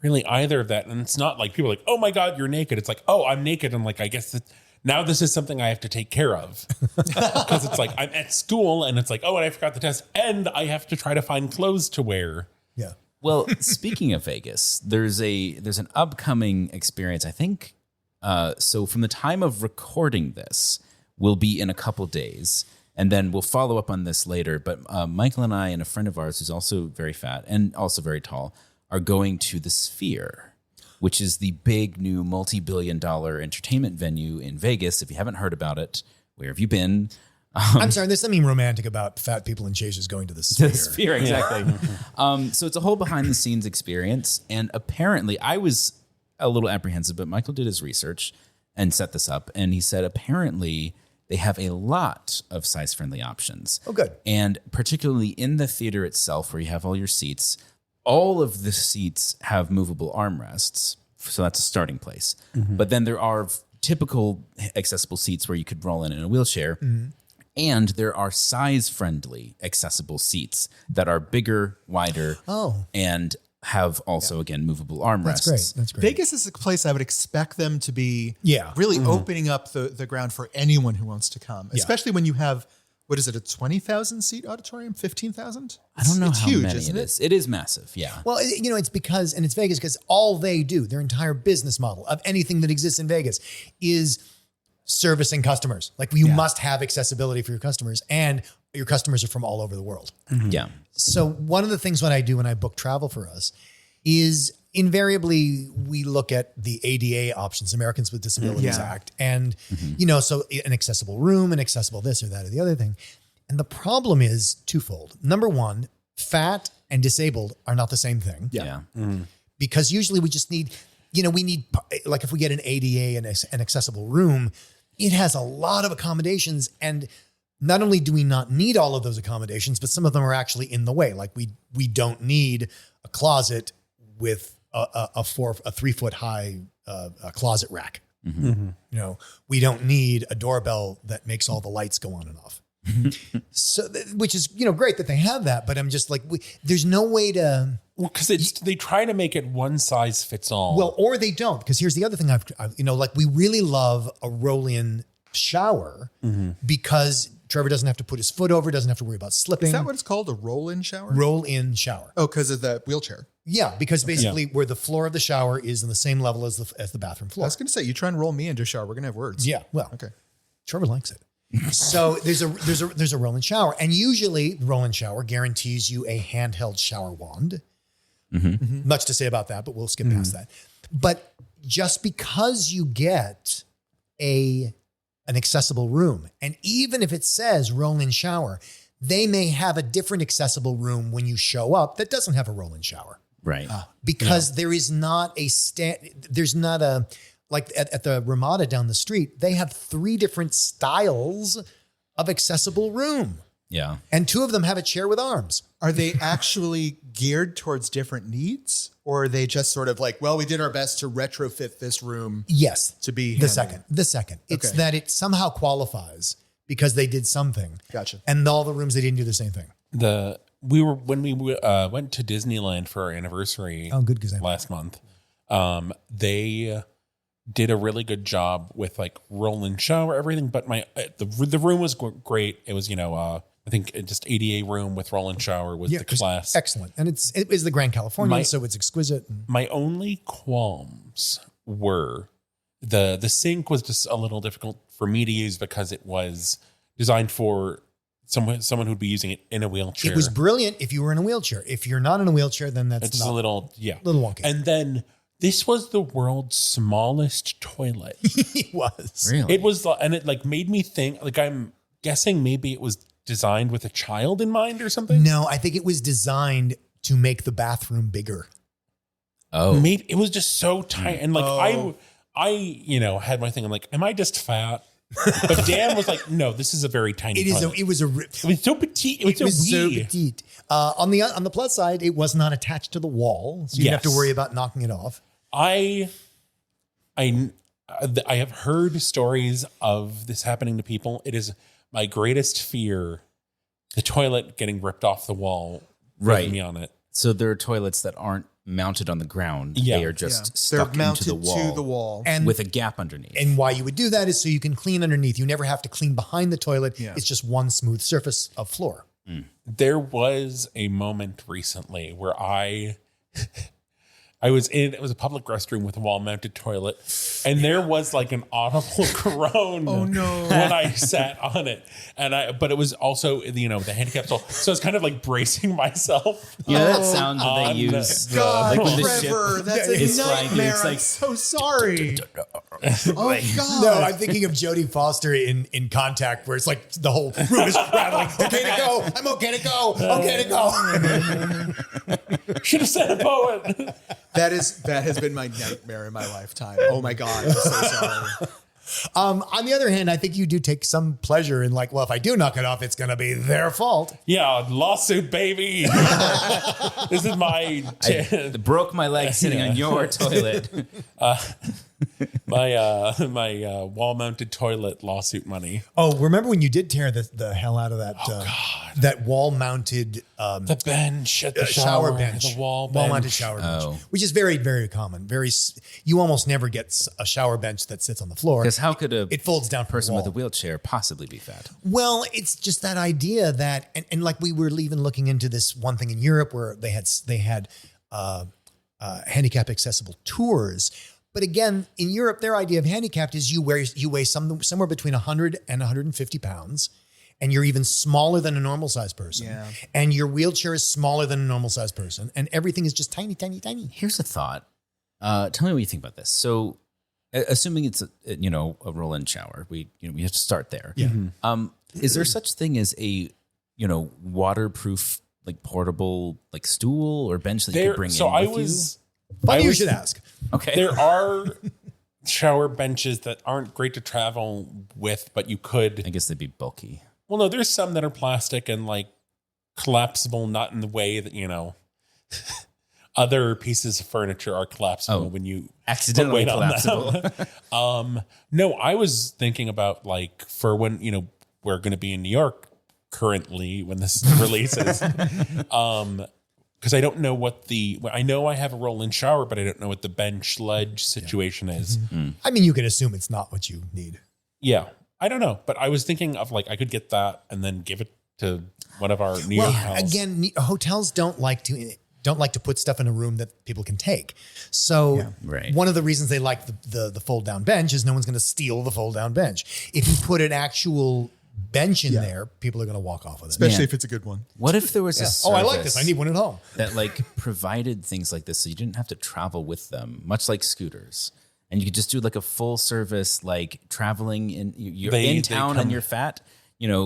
really either of that. And it's not like people are like, oh my God, you're naked. It's like, oh, I'm naked. I'm like, I guess now this is something I have to take care of. Because it's like I'm at school and it's like, oh, and I forgot the test. And I have to try to find clothes to wear. Yeah. Well, speaking of Vegas, there's an upcoming experience, I think. So from the time of recording this will be in a couple days, and then we'll follow up on this later. But Michael and I and a friend of ours who's also very fat and also very tall are going to the Sphere, which is the big new multi-billion-dollar entertainment venue in Vegas. If you haven't heard about it, where have you been? I'm sorry, there's something romantic about fat people in chasers going to the Sphere. The Sphere, exactly. So it's a whole behind-the-scenes experience, and apparently I was a little apprehensive, but Michael did his research and set this up, and he said apparently they have a lot of size-friendly options. Oh, good. And particularly in the theater itself, where you have all your seats, all of the seats have movable armrests, so that's a starting place. Mm-hmm. But then there are typical accessible seats where you could roll in a wheelchair. Mm-hmm. And there are size-friendly accessible seats that are bigger, wider, and have also, again, movable armrests. That's great. Vegas is a place I would expect them to be really opening up the ground for anyone who wants to come, especially when you have, what is it, a 20,000 seat auditorium, 15,000? I don't know it's how huge, many isn't it is. It is massive, yeah. Well, it's because, and it's Vegas because all they do, their entire business model of anything that exists in Vegas is servicing customers. Like you must have accessibility for your customers, and your customers are from all over the world. Mm-hmm. Yeah. So one of the things what I do when I book travel for us is invariably we look at the ADA options, Americans with Disabilities Act. And, so an accessible room, an accessible this or that or the other thing. And the problem is twofold. Number one, fat and disabled are not the same thing. Yeah. Because usually we just need, we need, like if we get an ADA and an accessible room, it has a lot of accommodations. And not only do we not need all of those accommodations, but some of them are actually in the way. Like we don't need a closet with a 3 foot high closet rack. Mm-hmm. We don't need a doorbell that makes all the lights go on and off. So, which is, great that they have that, but I'm just like, there's no way to. Well, because they try to make it one size fits all. Well, or they don't, because here's the other thing I've like we really love a roll-in shower because Trevor doesn't have to put his foot over, doesn't have to worry about slipping. Is that what it's called? A roll-in shower? Roll-in shower. Oh, because of the wheelchair. Yeah, because basically where the floor of the shower is in the same level as the bathroom floor. I was going to say, you try and roll me into a shower, we're going to have words. Yeah, well, okay. Trevor likes it. So there's a roll-in shower, and usually the roll-in shower guarantees you a handheld shower wand. Much to say about that, but we'll skip past that. But just because you get an accessible room, and even if it says roll-in shower, they may have a different accessible room when you show up that doesn't have a roll-in shower. Right. Because there is not there's not a, like at the Ramada down the street, they have 3 different styles of accessible room. Yeah. And 2 of them have a chair with arms. Are they actually geared towards different needs? Or are they just sort of like, well, we did our best to retrofit this room? Yes. To be the second. It's that it somehow qualifies because they did something. Gotcha. And all the rooms, they didn't do the same thing. When we went to Disneyland for our anniversary last month, they did a really good job with like roll-in shower, everything. But the room was great. It was, I think just ADA room with roll-in shower was the class. Excellent. And it is the Grand Californian, so it's exquisite. My only qualms were the sink was just a little difficult for me to use because it was designed for someone who'd be using it in a wheelchair. It was brilliant if you were in a wheelchair. If you're not in a wheelchair, then that's a little wonky. And then this was the world's smallest toilet. It was. Really? It was, and it like made me think, like I'm guessing maybe it was designed with a child in mind or something. No, I think it was designed to make the bathroom bigger. Oh, Maybe it was just so tight. And like I had my thing. I'm like, am I just fat? But Dan was like, no, this is a very tiny toilet. It was so petite. It was so wee. petite. On the plus side, it was not attached to the wall, so you didn't have to worry about knocking it off. I have heard stories of this happening to people. It is my greatest fear, the toilet getting ripped off the wall, right? With me on it. So there are toilets that aren't mounted on the ground. Yeah. They are just stuck into the wall, and with a gap underneath. And why you would do that is so you can clean underneath. You never have to clean behind the toilet. Yeah. It's just one smooth surface of floor. There was a moment recently where I was it was a public restroom with a wall-mounted toilet, and there was like an audible groan. Oh no! When I sat on it, but it was also the handicap stall, so I was kind of like bracing myself. That sound that they use. God, like when the Trevor, ship that's is a flying, nightmare. it's like, I'm so sorry. Oh God! No, I'm thinking of Jodie Foster in Contact, where it's like the whole room is rattling. Okay to go. I'm okay to go. Okay to go. Should have said a poet. That has been my nightmare in my lifetime. Oh my God, I'm so sorry. On the other hand, I think you do take some pleasure in like, well, if I do knock it off, it's going to be their fault. Yeah, lawsuit, baby. This is my... I broke my leg sitting on your toilet. My wall-mounted toilet lawsuit money. Oh, remember when you did tear the hell out of that that wall-mounted the bench at the shower bench, the wall-mounted shower bench, which is very, very common. You almost never get a shower bench that sits on the floor. Because how could it folds down person with a wheelchair possibly be fat? Well, it's just that idea that, and like we were even looking into this one thing in Europe where they had handicap accessible tours. But again, in Europe, their idea of handicapped is you weigh somewhere between 100 and 150 pounds, and you're even smaller than a normal sized person. Yeah. And your wheelchair is smaller than a normal sized person, and everything is just tiny, tiny, tiny. Here's a thought. Tell me what you think about this. So, assuming it's a roll-in shower, we have to start there. Yeah. Is there such thing as a waterproof like portable like stool or bench that you could bring in with you? Funny you should ask. Okay. There are shower benches that aren't great to travel with, but you could. I guess they'd be bulky. Well, no, there's some that are plastic and like collapsible, not in the way that, other pieces of furniture are collapsible when you accidentally collapsible. No, I was thinking about like for when, we're going to be in New York currently when this releases. Because I don't know I know I have a roll-in shower, but I don't know what the bench ledge situation is. Mm-hmm. I mean, you can assume it's not what you need. Yeah. I don't know. But I was thinking of like, I could get that and then give it to one of our New York hotels. Again, hotels don't like to put stuff in a room that people can take. So one of the reasons they like the fold-down bench is no one's going to steal the fold-down bench. If you put an actual bench in there, people are going to walk off with it. Especially if it's a good one. What if there was a service I like this. I need one at home. that like provided things like this so you didn't have to travel with them, much like scooters. And you could just do like a full service, like traveling you're in town and you're fat,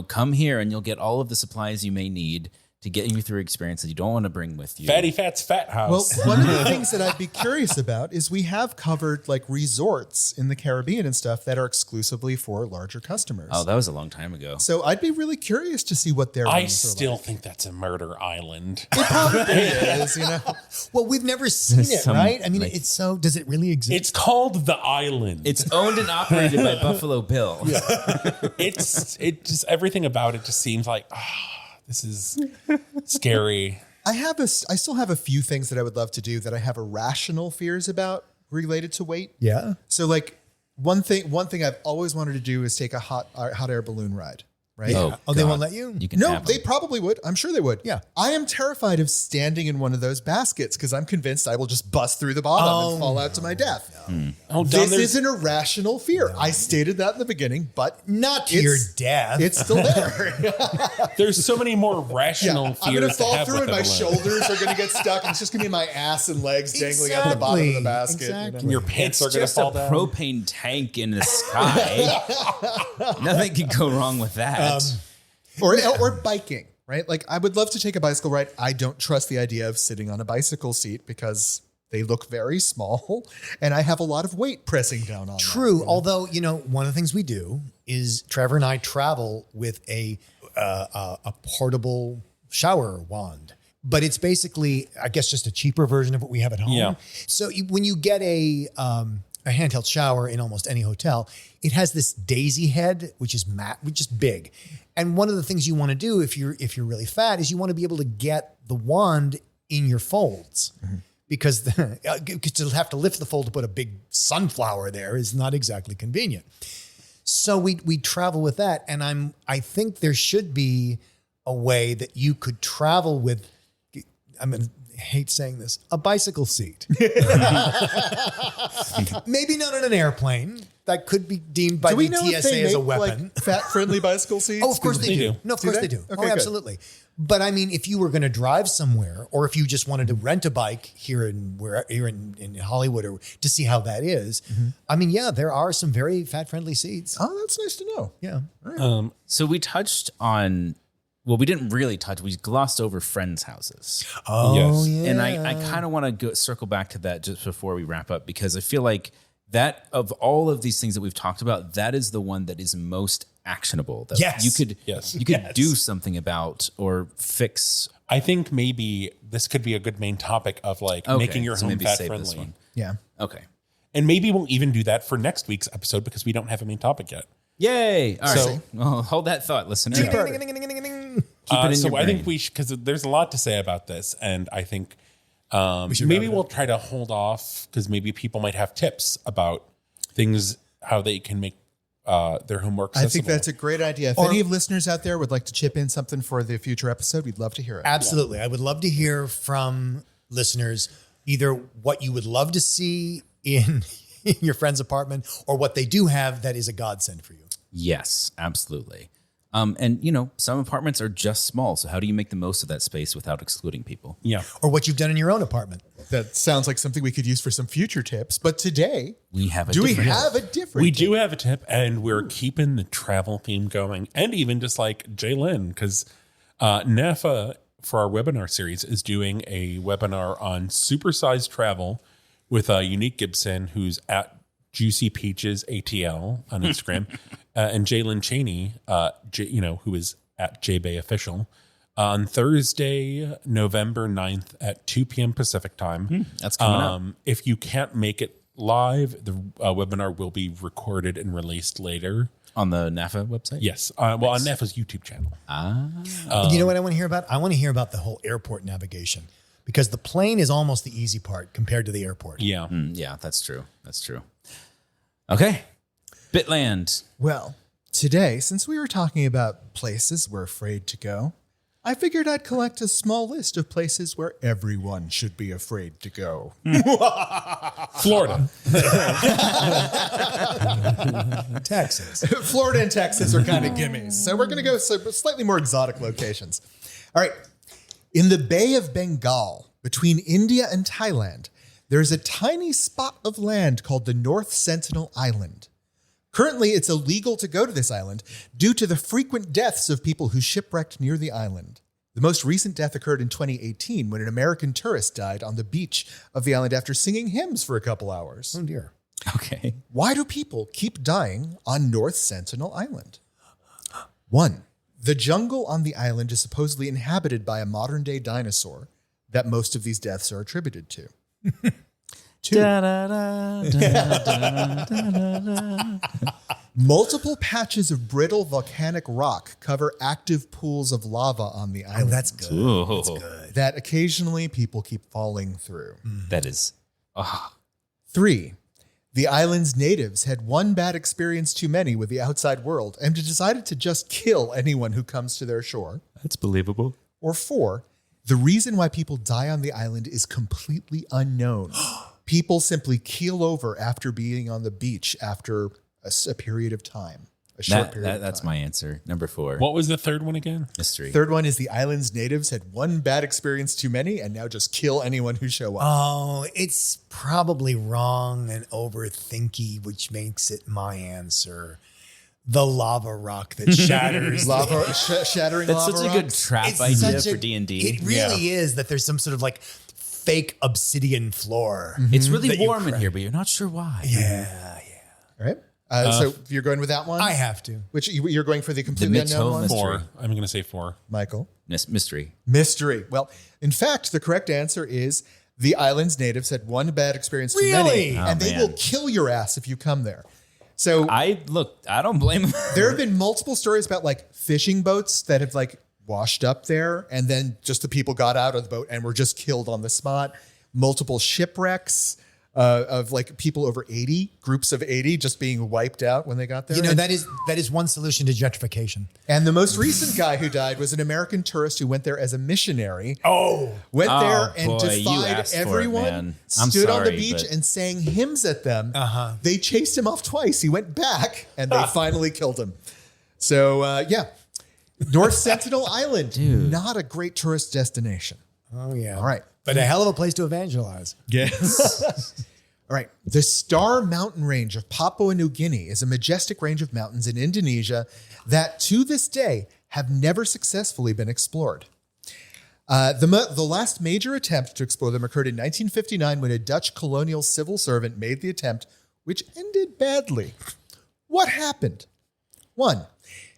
come here and you'll get all of the supplies you may need to get you through experience that you don't want to bring with you. Fatty Fat's Fat House. Well, one of the things that I'd be curious about is we have covered like resorts in the Caribbean and stuff that are exclusively for larger customers. Oh, that was a long time ago. So I'd be really curious to see what their I still think that's a murder island. It probably is, Well, we've never seen it, right? I mean, it's so, does it really exist? It's called The Island. It's owned and operated by Buffalo Bill. Yeah. It just everything about it just seems like, this is scary. I still have a few things that I would love to do that I have irrational fears about related to weight. Yeah. So like one thing I've always wanted to do is take a hot air balloon ride. right? Oh, they won't let you? You can No, have they them. probably would. I'm sure they would. Yeah. I am terrified of standing in one of those baskets because I'm convinced I will just bust through the bottom and fall out to my death. Oh, Don, This there's- is an irrational fear. I stated that in the beginning, but Not to your death. it's still there. there's so many more rational I'm fears going to fall have through with and my it alone. shoulders are going to get stuck. And it's just going to be my ass and legs dangling out the bottom of the basket. Exactly. And your pants It's are going to just a fall down. propane tank in the sky. Nothing can go wrong with that. Or biking, right? Like I would love to take a bicycle ride. I don't trust the idea of sitting on a bicycle seat because they look very small and I have a lot of weight pressing down on True. Although, one of the things we do is Trevor and I travel with a portable shower wand. But it's basically, I guess, just a cheaper version of what we have at home. Yeah. So when you get a handheld shower in almost any hotel, it has this daisy head, which is matte, which is big. And one of the things you want to do if you're really fat is you want to be able to get the wand in your folds. Because to have to lift the fold to put a big sunflower there is not exactly convenient. So we travel with that, and I think there should be a way that you could travel with. I'm going to hate saying this, a bicycle seat. Maybe not on an airplane. That could be deemed by Do we the know if TSA they as a make weapon. like fat-friendly bicycle seats? Oh, of course they do. No, of course they do. Okay, Oh, good. absolutely. But I mean, if you were going to drive somewhere, or if you just wanted to rent a bike here in Hollywood, or to see how that is, I mean, yeah, there are some very fat-friendly seats. Oh, that's nice to know. Yeah. So we touched on, well, we didn't really touch, we glossed over friends' houses. Oh, Yes. yeah. And I kind of want to circle back to that just before we wrap up, because I feel like that of all of these things that we've talked about, that is the one that is most actionable. That Yes. you could Yes. do something about or fix. I think maybe this could be a good main topic of like Okay, making your so home maybe fat save this friendly. one. Yeah. Okay. And maybe we'll even do that for next week's episode because we don't have a main topic yet. Yay. All right. So- well, hold that thought, listener. Keep it in So your I think brain. we should, because there's a lot to say about this. And I think should maybe wrap it we'll try to hold off because maybe people might have tips about things, how they can make their homework accessible. I think that's a great idea. If any of listeners out there would like to chip in something for the future episode, we'd love to hear it. Absolutely. I would love to hear from listeners either what you would love to see in your friend's apartment or what they do have that is a godsend for you. Yes, absolutely. And some apartments are just small. So how do you make the most of that space without excluding people? Yeah. Or what you've done in your own apartment. That sounds like something we could use for some future tips. But today, We have a do we different- have a different We tip? do have a tip, and we're keeping the travel theme going, and even just like Jaylyn, because NAFA for our webinar series is doing a webinar on supersized travel with Unique Gibson, who's at Juicy Peaches ATL on Instagram, and Jaylyn Cheney, who is at JBay Official, on Thursday, November 9th at 2 p.m. Pacific time. That's coming up. If you can't make it live, the webinar will be recorded and released later. On the NAFA website? Yes. On NAFA's YouTube channel. You know what I want to hear about? I want to hear about the whole airport navigation because the plane is almost the easy part compared to the airport. Yeah. Yeah, that's true. That's true. Okay. Bitland. Well, today, since we were talking about places we're afraid to go, I figured I'd collect a small list of places where everyone should be afraid to go. Florida. Texas. Florida and Texas are kind of gimmies. So we're going to go slightly more exotic locations. All right. In the Bay of Bengal, between India and Thailand, there's a tiny spot of land called the North Sentinel Island. Currently, it's illegal to go to this island due to the frequent deaths of people who shipwrecked near the island. The most recent death occurred in 2018 when an American tourist died on the beach of the island after singing hymns for a couple hours. Oh, dear. Okay. Why do people keep dying on North Sentinel Island? 1. The jungle on the island is supposedly inhabited by a modern-day dinosaur that most of these deaths are attributed to. 2. Multiple patches of brittle volcanic rock cover active pools of lava on the Oh, island that's good. Ooh. That's good. that occasionally people keep falling through. That is. 3. The island's natives had one bad experience too many with the outside world and decided to just kill anyone who comes to their shore. That's believable. Or 4, the reason why people die on the island is completely unknown. People simply keel over after being on the beach after a period of time. A short period of That's time. my answer. Number 4. What was the third one again? Mystery. Third one is the island's natives had one bad experience too many and now just kill anyone who show up. Oh, it's probably wrong and overthinky, which makes it my answer. The lava rock that shatters. Shattering That's lava such a rocks. good trap It's idea such for D&D. It really is that there's some sort of like fake obsidian floor. It's really that you warm in crack. here, but you're not sure why. Yeah. All right. So you're going with that one? I have to. Which you're going for the completely Mytho unknown one? mystery. 4. I'm going to say 4. Michael? Mystery. Mystery. Well, in fact, the correct answer is the island's natives had one bad experience too Really? many, Oh, and they man. will kill your ass if you come there. So I don't blame him. there have been multiple stories about like fishing boats that have like washed up there, and then just the people got out of the boat and were just killed on the spot. Multiple shipwrecks of like people over 80, groups of 80 just being wiped out when they got there. You know, And- that is one solution to gentrification. And the most recent guy who died was an American tourist who went there as a missionary. Oh. Went Oh, there and boy, you defied asked for it, everyone. man. I'm Stood on the sorry, beach but- and sang hymns at them. Uh-huh. They chased him off twice. He went back and they finally killed him. So yeah, North Sentinel Island, Dude. not a great tourist destination. Oh, yeah. All right. But a hell of a place to evangelize. Yes. All right. The Star Mountain Range of Papua New Guinea is a majestic range of mountains in Indonesia that to this day have never successfully been explored. The last major attempt to explore them occurred in 1959 when a Dutch colonial civil servant made the attempt, which ended badly. What happened? 1.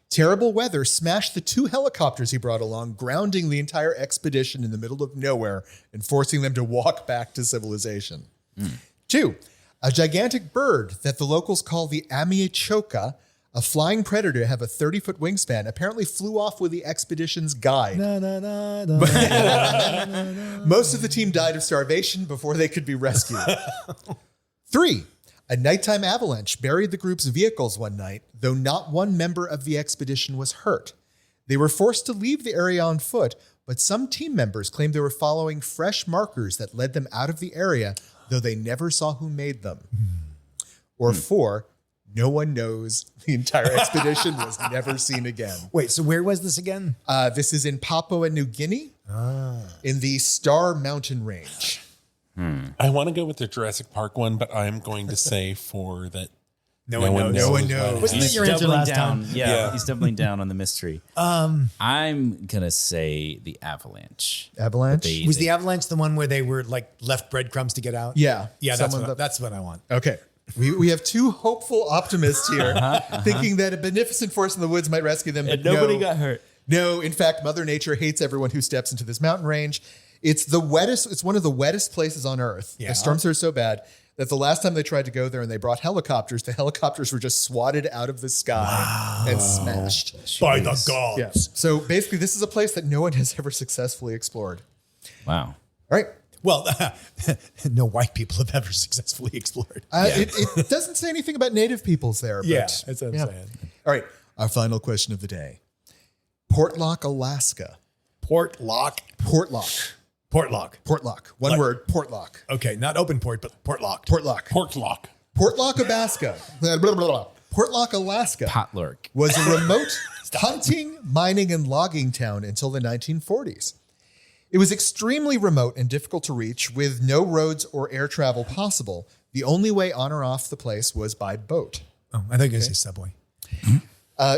Terrible weather smashed the 2 helicopters he brought along, grounding the entire expedition in the middle of nowhere and forcing them to walk back to civilization. 2, a gigantic bird that the locals call the Amiochoka, a flying predator to have a 30-foot wingspan, apparently flew off with the expedition's guide. Most of the team died of starvation before they could be rescued. 3, a nighttime avalanche buried the group's vehicles one night, though not one member of the expedition was hurt. They were forced to leave the area on foot, but some team members claimed they were following fresh markers that led them out of the area, though they never saw who made them. Or 4, no one knows. The entire expedition was never seen again. Wait, so where was this again? This is in Papua New Guinea, in the Star Mountain Range. I want to go with the Jurassic Park one, but I'm going to say 4 that No one knows. Wasn't that your answer doubling last down. time? Yeah. He's doubling down on the mystery. I'm gonna say the avalanche. Avalanche? They- Was the avalanche the one where they were like left breadcrumbs to get out? Yeah. Yeah, that's Someone that's what I want. Okay. We have 2 hopeful optimists here thinking that a beneficent force in the woods might rescue them. But And nobody no. got hurt. No, in fact, Mother Nature hates everyone who steps into this mountain range. It's the wettest. It's one of the wettest places on Earth. Yeah. The storms are so bad that the last time they tried to go there and they brought helicopters, the helicopters were just swatted out of the sky and smashed. By the gods. Yeah. So basically, this is a place that no one has ever successfully explored. Wow. All right. Well, no white people have ever successfully explored. It doesn't say anything about native peoples there. But, That's what I'm saying. All right. Our final question of the day. Portlock, Alaska. Portlock. Portlock. Portlock. Portlock. One Like- word. Portlock. Okay, not open port, but Portlock. Portlock. Pork lock. Portlock, Alaska. Blah, blah, blah, blah. Portlock, Alaska Potluck. was a remote hunting, mining, and logging town until the 1940s. It was extremely remote and difficult to reach with no roads or air travel possible. The only way on or off the place was by boat. Oh, I think you were going to say subway.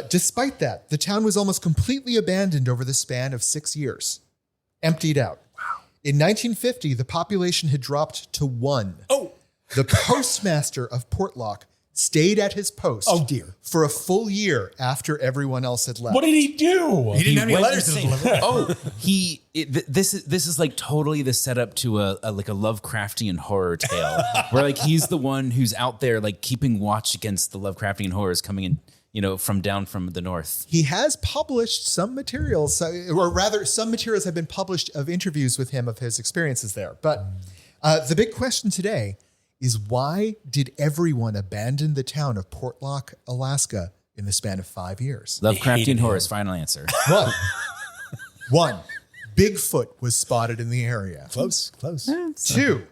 Despite that, the town was almost completely abandoned over the span of 6 years. Emptied out. Wow. In 1950, the population had dropped to 1. Oh. The postmaster of Portlock stayed at his post Oh, dear. for a full year after everyone else had left. What did he do? He didn't have any went letters to insane. deliver. Oh, this is like totally the setup to a Lovecraftian horror tale where like he's the one who's out there like keeping watch against the Lovecraftian horrors coming in, from down from the north. He has published some materials, or rather, some materials have been published of interviews with him of his experiences there. But the big question today is why did everyone abandon the town of Portlock, Alaska in the span of 5 years? Lovecraftian horror's final answer. One, Bigfoot was spotted in the area. Close. 2,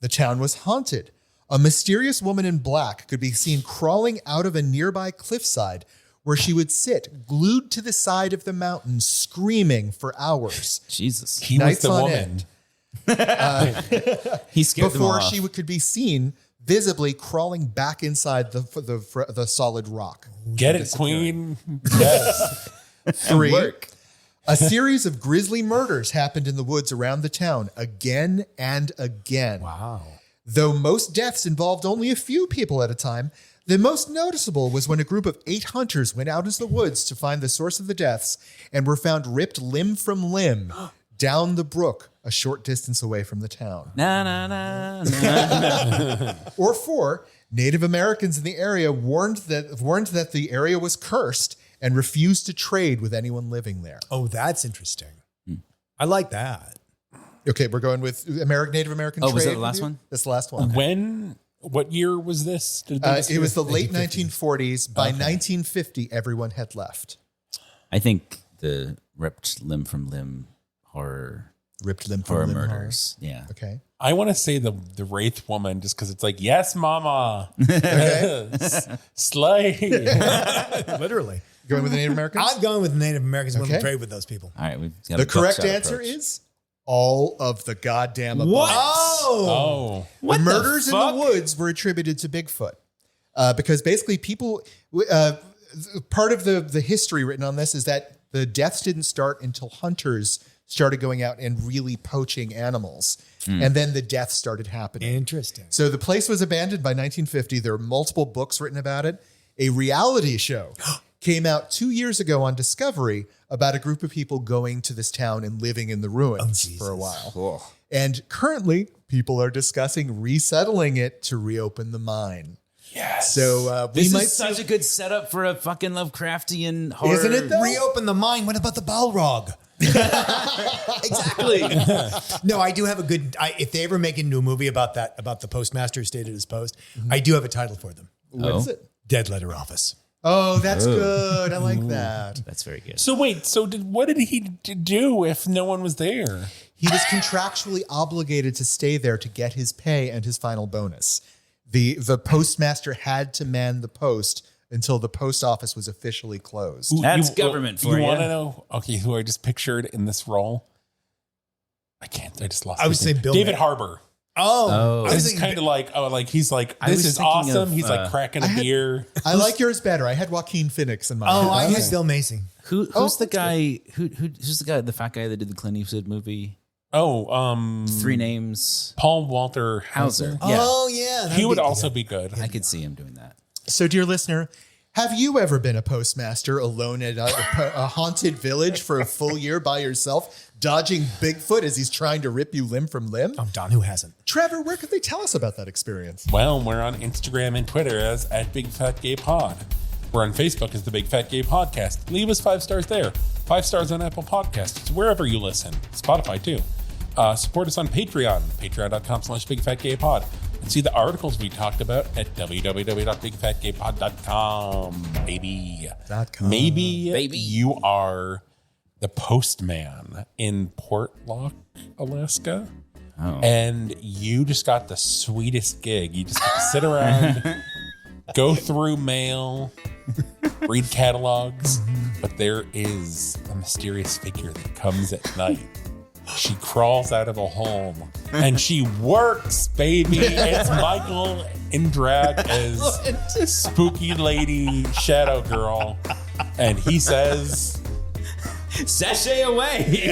the town was haunted. A mysterious woman in black could be seen crawling out of a nearby cliffside where she would sit glued to the side of the mountain screaming for hours. Jesus. He was Nights the on woman. end. He scared them all Before off. she could be seen visibly crawling back inside the solid rock. Get it, Queen. Yes. 3, a series of grisly murders happened in the woods around the town again and again. Wow. Though most deaths involved only a few people at a time, the most noticeable was when a group of 8 hunters went out into the woods to find the source of the deaths and were found ripped limb from limb down the brook a short distance away from the town. Na, na, na, na. Or 4, Native Americans in the area warned that the area was cursed and refused to trade with anyone living there. Oh, that's interesting. I like that. Okay, we're going with Native American trade. Oh, was that the with last you? one? That's the last one. What year was this? It was the late 1940s. By Okay. 1950, everyone had left. I think the ripped limb from limb horror Ripped limb from horror limb murders. Yeah. Okay. I want to say the Wraith woman just because it's like, yes, mama. Okay. Slay. Literally. Going with the Native Americans? I'm going with Native Americans when we Okay. trade with those people. All right. We've got The a correct buckshot answer approach. is all of the goddamn above. Oh. The murders in the woods were attributed to Bigfoot because basically people, part of the history written on this is that the deaths didn't start until hunters started going out and really poaching animals. And then the deaths started happening. Interesting. So the place was abandoned by 1950. There are multiple books written about it. A reality show came out 2 years ago on Discovery about a group of people going to this town and living in the ruins for a while. Cool. And currently, people are discussing resettling it to reopen the mine. Yes. So we This might is such a good setup for a fucking Lovecraftian horror. Isn't it, though? Reopen the mine. What about the Balrog? Exactly. No, I do have a good. If they ever make into a movie about that, about the postmaster who stayed at his post, I do have a title for them: What is it? Dead Letter Office. Oh, that's good. I like that. That's very good. So wait, what did he do if no one was there? He was contractually obligated to stay there to get his pay and his final bonus. The postmaster had to man the post until the post office was officially closed. That's government for you. You want to know? Okay, who I just pictured in this role? I can't. I just lost. I would his say name. Bill David Maher. Harbor. Oh, I was This is thinking kind of like he's like, I was this is thinking awesome. of, He's like cracking a beer. I like yours better. I had Joaquin Phoenix in mind. Oh, I Okay. had Bill Macy. Who's Oh, the that's guy? Who's the guy? The fat guy that did the Clint Eastwood movie? Oh, 3 names. Paul Walter Hauser. Hauser. Yeah. Oh, yeah. He would also be good. I could see him doing that. So, dear listener, have you ever been a postmaster alone at a haunted village for a full year by yourself, dodging Bigfoot as he's trying to rip you limb from limb? I'm Don. Who hasn't? Trevor, where could they tell us about that experience? Well, we're on Instagram and Twitter as @BigFatGayPod. We're on Facebook as the Big Fat Gay Podcast. Leave us 5 stars there. 5 stars on Apple Podcasts, wherever you listen. Spotify too. Support us on Patreon, patreon.com/BigFatGayPod. And see the articles we talked about at www.bigfatgaypod.com, baby. Maybe you are the postman in Portlock, Alaska. Oh. And you just got the sweetest gig. You just get to sit around, go through mail, read catalogs. But there is a mysterious figure that comes at night. She crawls out of a home and she works, baby. It's Michael in drag as spooky lady shadow girl. And he says, Sashay away.